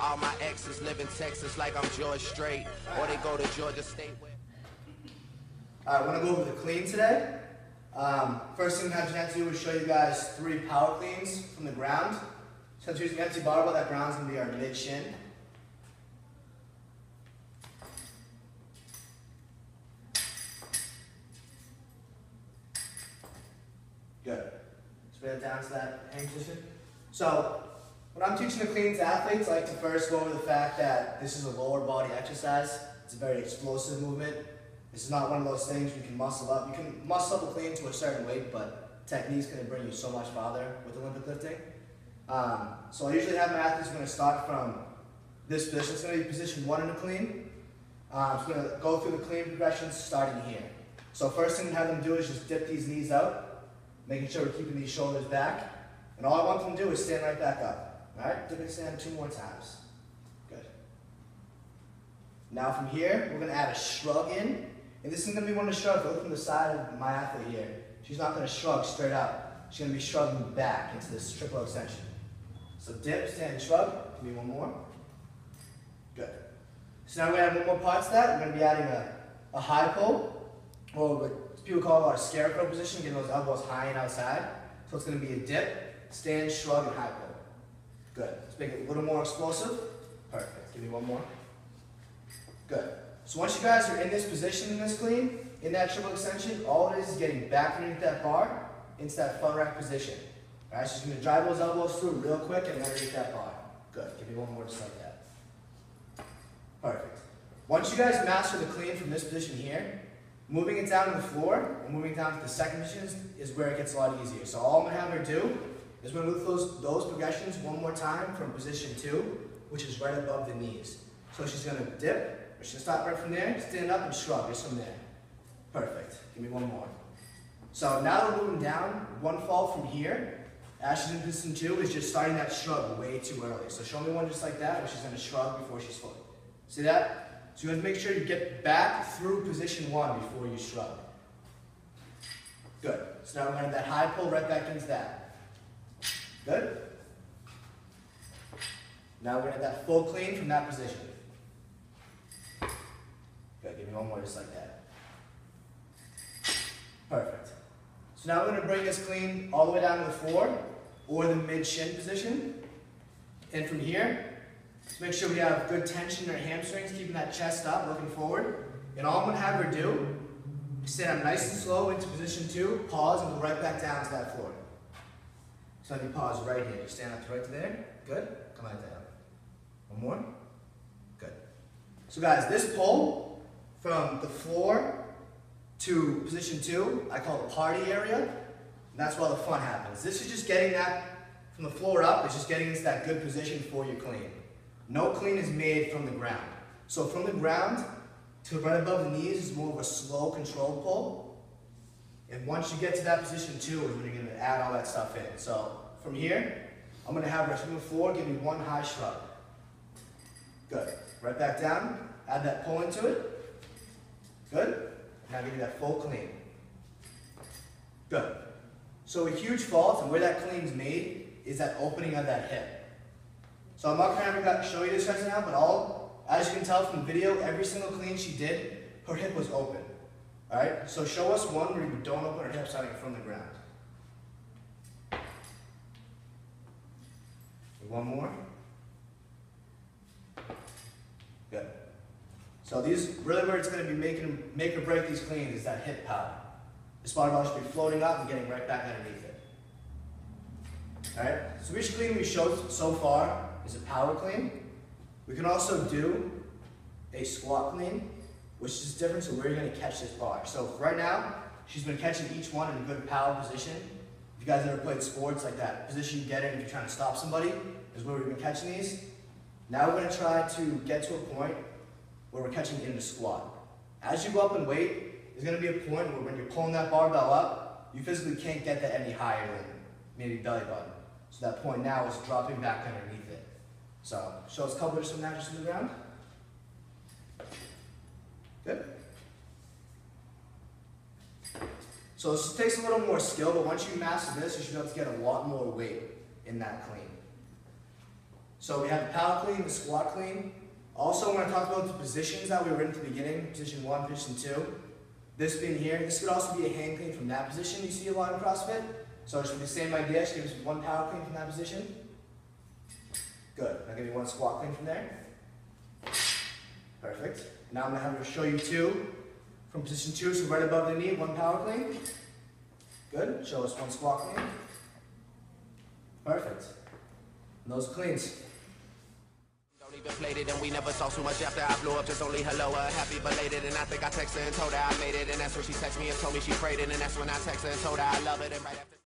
All my exes live in Texas like I'm George Strait, or they go to Georgia State. Alright, I want to go over the clean today. First thing we have Jeanette do is show you guys 3 power cleans from the ground. Since we're using empty barbell, that ground's going to be our mid-shin. Good. Spin it down to that hang position. So, when I'm teaching the clean to athletes, I like to first go over the fact that this is a lower body exercise. It's a very explosive movement. This is not one of those things you can muscle up. You can muscle up a clean to a certain weight, but technique's going to bring you so much farther with Olympic lifting. So I usually have my athletes going to start from this position. It's going to be position 1 in the clean. I'm going to go through the clean progressions starting here. So first thing we have them do is just dip these knees out, making sure we're keeping these shoulders back. And all I want them to do is stand right back up. Alright, dip and stand 2 more times. Good. Now from here, we're going to add a shrug in. And this is going to be one of the shrugs. Look from the side of my athlete here. She's not going to shrug straight up. She's going to be shrugging back into this triple extension. So dip, stand, shrug. Give me one more. Good. So now we're going to add one more part to that. We're going to be adding a high pull, or what people call our scarecrow position, getting those elbows high and outside. So it's going to be a dip, stand, shrug, and high pull. Good. Let's make it a little more explosive. Perfect. Give me one more. Good. So once you guys are in this position in this clean, in that triple extension, all it is getting back underneath that bar into that front rack position. Alright, so you're going to drive those elbows through real quick and underneath that bar. Good. Give me one more just like that. Perfect. Once you guys master the clean from this position here, moving it down to the floor and moving down to the second position is where it gets a lot easier. So all I'm going to have her do is we're going to move those progressions one more time from position 2, which is right above the knees. So she's going to dip, or she's going to stop right from there, stand up and shrug just from there. Perfect. Give me one more. So now we're moving down, one fall from here. As she's in position 2 is just starting that shrug way too early. So show me one just like that where she's going to shrug before she's fully. See that? So you have to make sure you get back through position 1 before you shrug. Good. So now we're going to have that high pull right back into that. Good? Now we're going to have that full clean from that position. Good. Give me one more just like that. Perfect. So now we're going to bring this clean all the way down to the floor or the mid-shin position. And from here, let's make sure we have good tension in our hamstrings, keeping that chest up, looking forward. And all I'm going to have her do is stand up nice and slow into position 2, pause, and go right back down to that floor. So if you pause right here, just stand up right to there. Good. Come right down. One more. Good. So guys, this pull from the floor to position 2, I call the party area, and that's where all the fun happens. This is just getting that from the floor up, it's just getting into that good position for your clean. No clean is made from the ground. So from the ground to right above the knees is more of a slow, controlled pull. And once you get to that position 2 is when you're going to add all that stuff in. So from here, I'm going to have her from the floor, give me one high shrug. Good. Right back down, add that pull into it. Good. Now give me that full clean. Good. So a huge fault and where that clean's made is that opening of that hip. So I'm not going to show you this right now, but as you can tell from the video, every single clean she did, her hip was open. Alright? So show us one where you don't open her hip starting from the ground. One more. Good. So these, really where it's going to be make or break these cleans is that hip power. This barbell should be floating up and getting right back underneath it. Alright, so each clean we showed so far is a power clean. We can also do a squat clean, which is different to where you're going to catch this bar. So right now, she's been catching each one in a good power position. If you guys ever played sports, like that position you get in if you're trying to stop somebody, is where we've been catching these. Now we're going to try to get to a point where we're catching in the squat. As you go up in weight, there's going to be a point where when you're pulling that barbell up, you physically can't get that any higher than maybe belly button. So that point now is dropping back underneath it. So show us a couple of some now just in the ground. Good. So this takes a little more skill, but once you master this, you should be able to get a lot more weight in that clean. So we have the power clean, the squat clean. Also, when I talked about the positions that we were in at the beginning, position 1, position 2, this being here, this could also be a hand clean from that position you see a lot in CrossFit. So just with the same idea, just give us one power clean from that position. Good. I'll give you one squat clean from there. Perfect. Now I'm going to show you 2 from position 2, so right above the knee, one power clean. Good. Show us one squat clean. Perfect. And those cleans. Don't even played it, and we never saw too much after I blew up. Just only hello, happy belated. And I think I texted her and told her I made it. And that's when she texted me and told me she prayed it. And that's when I texted her and told her I love it. And right after